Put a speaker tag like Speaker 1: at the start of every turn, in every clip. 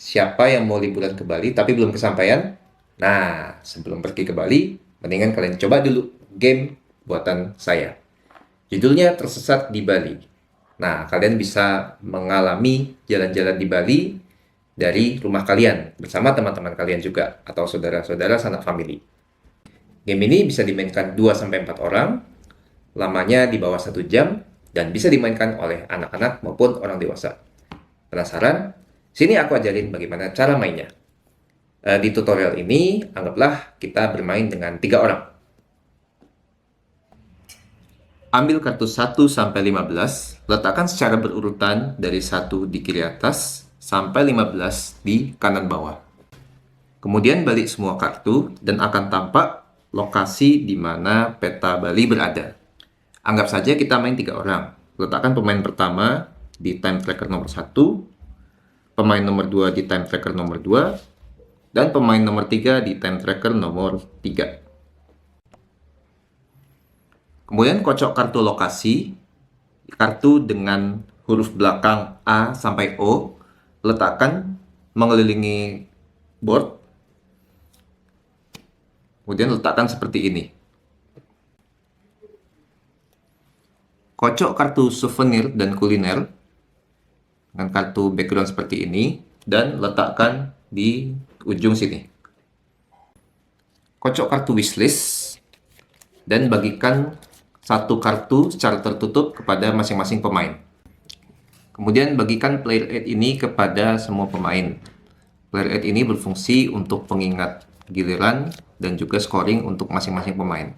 Speaker 1: Siapa yang mau liburan ke Bali tapi belum kesampaian? Nah, sebelum pergi ke Bali, mendingan kalian coba dulu game buatan saya. Judulnya Tersesat di Bali. Nah, kalian bisa mengalami jalan-jalan di Bali dari rumah kalian bersama teman-teman kalian juga atau saudara-saudara sanak famili. Game ini bisa dimainkan 2-4 orang, lamanya di bawah 1 jam, dan bisa dimainkan oleh anak-anak maupun orang dewasa. Penasaran? Sini aku ajarin bagaimana cara mainnya. Di tutorial ini, anggaplah kita bermain dengan 3 orang. Ambil kartu 1-15, letakkan secara berurutan dari 1 di kiri atas sampai 15 di kanan bawah. Kemudian balik semua kartu dan akan tampak lokasi di mana peta Bali berada. Anggap saja kita main 3 orang. Letakkan pemain pertama di time tracker nomor 1, pemain nomor 2 di time tracker nomor 2, dan pemain nomor 3 di time tracker nomor 3. Kemudian kocok kartu lokasi, kartu dengan huruf belakang A sampai O, letakkan mengelilingi board, kemudian letakkan seperti ini. Kocok kartu souvenir dan kuliner dengan kartu background seperti ini dan letakkan di ujung sini. Kocok kartu wishlist dan bagikan 1 kartu secara tertutup kepada masing-masing pemain. Kemudian bagikan player aid ini kepada semua pemain. Player aid ini berfungsi untuk pengingat giliran dan juga scoring untuk masing-masing pemain.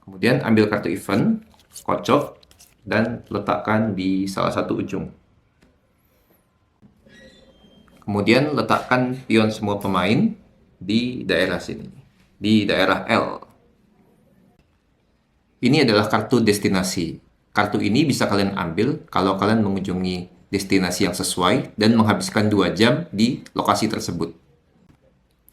Speaker 1: Kemudian ambil kartu event, kocok, dan letakkan di salah satu ujung. Kemudian letakkan pion semua pemain di daerah sini, di daerah L. Ini adalah kartu destinasi. Kartu ini bisa kalian ambil kalau kalian mengunjungi destinasi yang sesuai dan menghabiskan 2 jam di lokasi tersebut.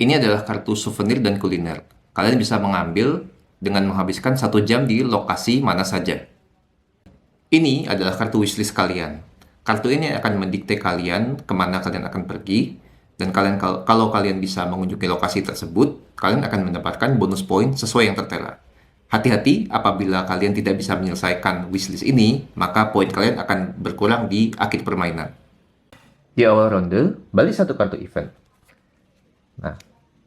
Speaker 1: Ini adalah kartu souvenir dan kuliner. Kalian bisa mengambil dengan menghabiskan 1 jam di lokasi mana saja. Ini adalah kartu wishlist kalian. Kartu ini akan mendikte kalian kemana kalian akan pergi, dan kalau kalian bisa mengunjungi lokasi tersebut, kalian akan mendapatkan bonus poin sesuai yang tertera. Hati-hati, apabila kalian tidak bisa menyelesaikan wishlist ini, maka poin kalian akan berkurang di akhir permainan. Di awal ronde, balik 1 kartu event. Nah,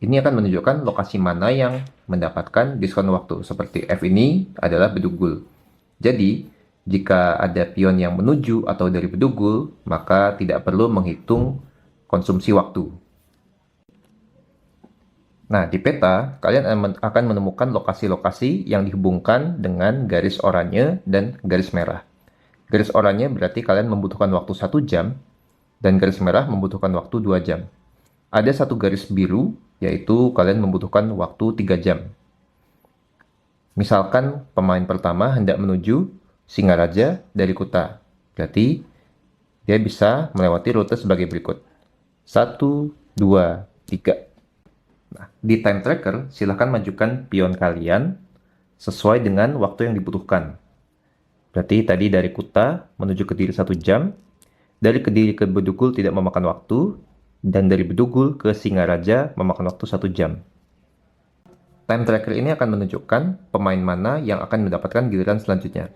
Speaker 1: ini akan menunjukkan lokasi mana yang mendapatkan diskon waktu. Seperti F ini adalah Bedugul. Jadi, jika ada pion yang menuju atau dari Bedugul, maka tidak perlu menghitung konsumsi waktu. Nah, di peta, kalian akan menemukan lokasi-lokasi yang dihubungkan dengan garis oranye dan garis merah. Garis oranye berarti kalian membutuhkan waktu 1 jam, dan garis merah membutuhkan waktu 2 jam. Ada 1 garis biru, yaitu kalian membutuhkan waktu 3 jam. Misalkan pemain pertama hendak menuju Singaraja dari Kuta. Berarti dia bisa melewati rute sebagai berikut. 1, 2, 3. Nah, di time tracker, silahkan majukan pion kalian sesuai dengan waktu yang dibutuhkan. Berarti tadi dari Kuta menuju Kediri 1 jam, dari Kediri ke Bedugul tidak memakan waktu, dan dari Bedugul ke Singaraja memakan waktu 1 jam. Time tracker ini akan menunjukkan pemain mana yang akan mendapatkan giliran selanjutnya.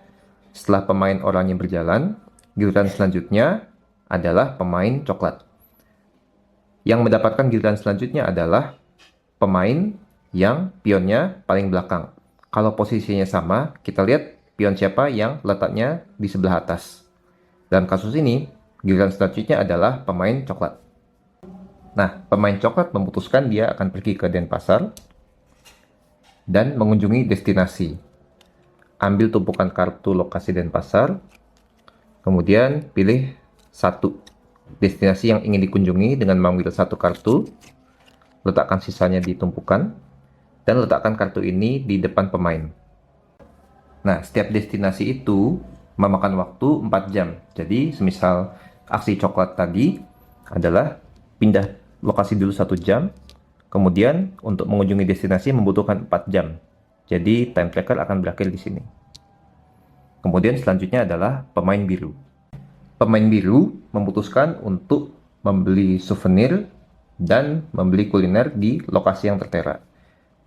Speaker 1: Setelah pemain oranye berjalan, giliran selanjutnya adalah pemain coklat. Yang mendapatkan giliran selanjutnya adalah pemain yang pionnya paling belakang. Kalau posisinya sama, kita lihat pion siapa yang letaknya di sebelah atas. Dalam kasus ini, giliran selanjutnya adalah pemain coklat. Nah, pemain coklat memutuskan dia akan pergi ke Denpasar dan mengunjungi destinasi. Ambil tumpukan kartu lokasi Denpasar, kemudian pilih 1 destinasi yang ingin dikunjungi dengan mengambil 1 kartu, letakkan sisanya di tumpukan, dan letakkan kartu ini di depan pemain. Nah, setiap destinasi itu memakan waktu 4 jam. Jadi, semisal aksi coklat tadi adalah pindah lokasi dulu 1 jam, kemudian untuk mengunjungi destinasi membutuhkan 4 jam. Jadi, time tracker akan berakhir di sini. Kemudian selanjutnya adalah pemain biru. Pemain biru memutuskan untuk membeli souvenir dan membeli kuliner di lokasi yang tertera.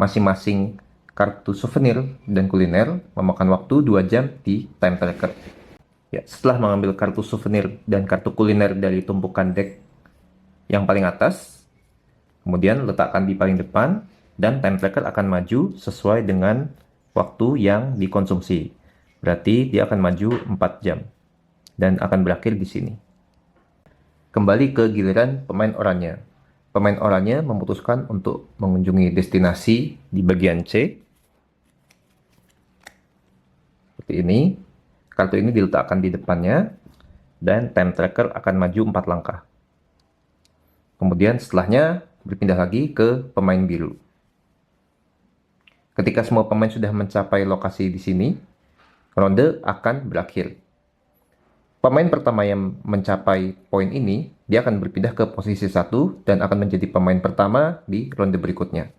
Speaker 1: Masing-masing kartu souvenir dan kuliner memakan waktu 2 jam di time tracker. Ya, setelah mengambil kartu souvenir dan kartu kuliner dari tumpukan deck yang paling atas, kemudian letakkan di paling depan, dan time tracker akan maju sesuai dengan waktu yang dikonsumsi. Berarti dia akan maju 4 jam dan akan berakhir di sini. Kembali ke giliran pemain oranye. Pemain oranye memutuskan untuk mengunjungi destinasi di bagian C. Seperti ini. Kartu ini diletakkan di depannya dan time tracker akan maju 4 langkah. Kemudian setelahnya berpindah lagi ke pemain biru. Ketika semua pemain sudah mencapai lokasi di sini, ronde akan berakhir. Pemain pertama yang mencapai poin ini, dia akan berpindah ke posisi 1 dan akan menjadi pemain pertama di ronde berikutnya.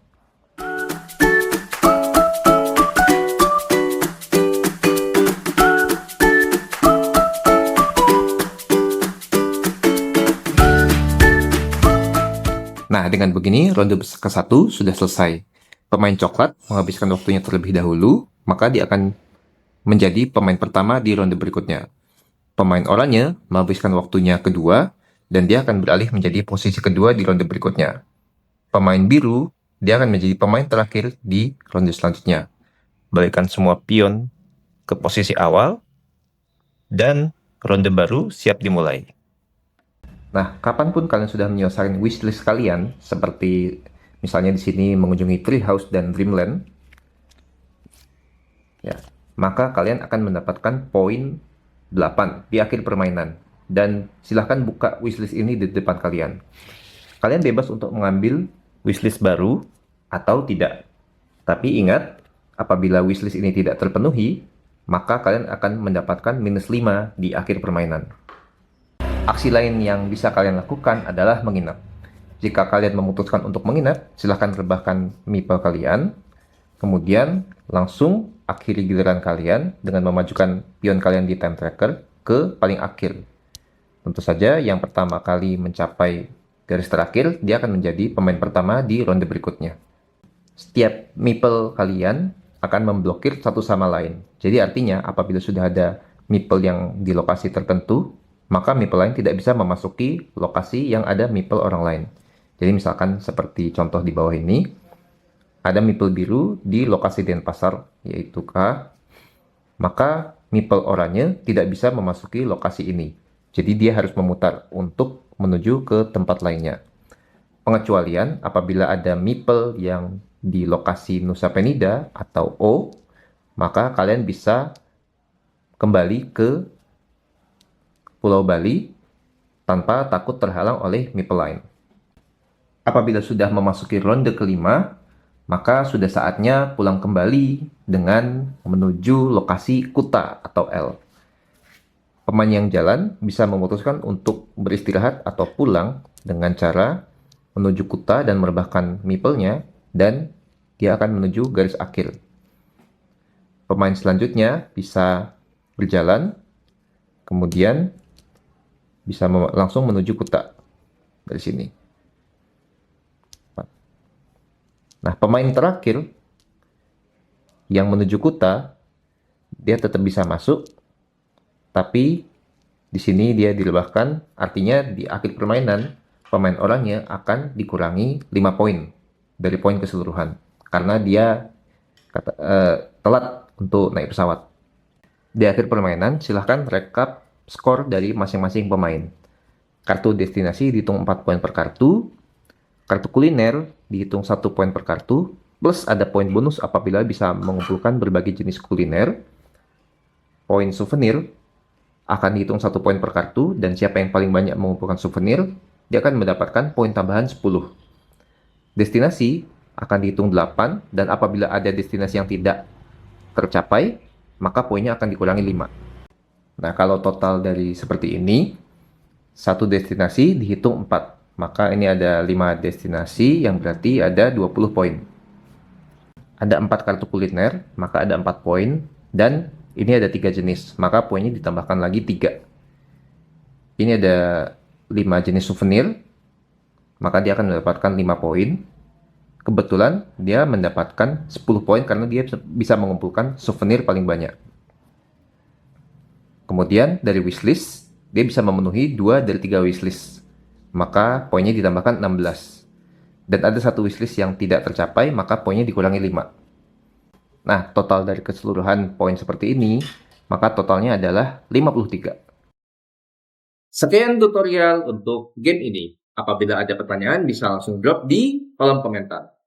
Speaker 1: Nah, dengan begini, ronde ke-1 sudah selesai. Pemain coklat menghabiskan waktunya terlebih dahulu, maka dia akan menjadi pemain pertama di ronde berikutnya. Pemain oranye menghabiskan waktunya kedua, dan dia akan beralih menjadi posisi kedua di ronde berikutnya. Pemain biru, dia akan menjadi pemain terakhir di ronde selanjutnya. Balikkan semua pion ke posisi awal, dan ronde baru siap dimulai. Nah, kapanpun kalian sudah menyelesaikan wishlist kalian, seperti misalnya di sini mengunjungi Treehouse dan Dreamland, ya, maka kalian akan mendapatkan poin 8 di akhir permainan. Dan silahkan buka wishlist ini di depan kalian. Kalian bebas untuk mengambil wishlist baru atau tidak. Tapi ingat, apabila wishlist ini tidak terpenuhi, maka kalian akan mendapatkan minus 5 di akhir permainan. Aksi lain yang bisa kalian lakukan adalah menginap. Jika kalian memutuskan untuk menginap, silahkan rebahkan meeple kalian, kemudian langsung akhiri giliran kalian dengan memajukan pion kalian di time tracker ke paling akhir. Tentu saja yang pertama kali mencapai garis terakhir, dia akan menjadi pemain pertama di ronde berikutnya. Setiap meeple kalian akan memblokir satu sama lain. Jadi artinya apabila sudah ada meeple yang di lokasi tertentu, maka meeple lain tidak bisa memasuki lokasi yang ada meeple orang lain. Jadi misalkan seperti contoh di bawah ini, ada meeple biru di lokasi Denpasar, yaitu K, maka meeple oranye tidak bisa memasuki lokasi ini. Jadi dia harus memutar untuk menuju ke tempat lainnya. Pengecualian apabila ada meeple yang di lokasi Nusa Penida atau O, maka kalian bisa kembali ke Pulau Bali tanpa takut terhalang oleh meeple lain. Apabila sudah memasuki ronde kelima, maka sudah saatnya pulang kembali dengan menuju lokasi Kuta atau L. Pemain yang jalan bisa memutuskan untuk beristirahat atau pulang dengan cara menuju Kuta dan merebahkan meeple-nya, dan dia akan menuju garis akhir. Pemain selanjutnya bisa berjalan, kemudian bisa langsung menuju Kuta dari sini. Nah, pemain terakhir yang menuju Kuta, dia tetap bisa masuk, tapi di sini dia direbahkan, artinya di akhir permainan, pemain oranye akan dikurangi 5 poin dari poin keseluruhan, karena dia telat untuk naik pesawat. Di akhir permainan, silahkan rekap skor dari masing-masing pemain. Kartu destinasi dihitung 4 poin per kartu, kartu kuliner dihitung 1 poin per kartu, plus ada poin bonus apabila bisa mengumpulkan berbagai jenis kuliner. Poin souvenir akan dihitung 1 poin per kartu, dan siapa yang paling banyak mengumpulkan souvenir, dia akan mendapatkan poin tambahan 10. Destinasi akan dihitung 8, dan apabila ada destinasi yang tidak tercapai, maka poinnya akan dikurangi 5. Nah, kalau total dari seperti ini, satu destinasi dihitung 4. Maka ini ada 5 destinasi, yang berarti ada 20 poin. Ada 4 kartu kuliner, maka ada 4 poin. Dan ini ada 3 jenis, maka poinnya ditambahkan lagi 3. ini ada 5 jenis souvenir, maka dia akan mendapatkan 5 poin. Kebetulan dia mendapatkan 10 poin karena dia bisa mengumpulkan souvenir paling banyak. Kemudian dari wishlist, dia bisa memenuhi 2 dari 3 wishlist, maka poinnya ditambahkan 16. Dan ada satu wishlist yang tidak tercapai, maka poinnya dikurangi 5. Nah, total dari keseluruhan poin seperti ini, maka totalnya adalah 53.
Speaker 2: Sekian tutorial untuk game ini. Apabila ada pertanyaan, bisa langsung drop di kolom komentar.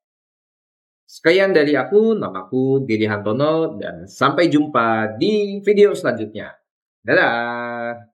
Speaker 2: Sekian dari aku, namaku Didi Hantono, dan sampai jumpa di video selanjutnya. Dadah!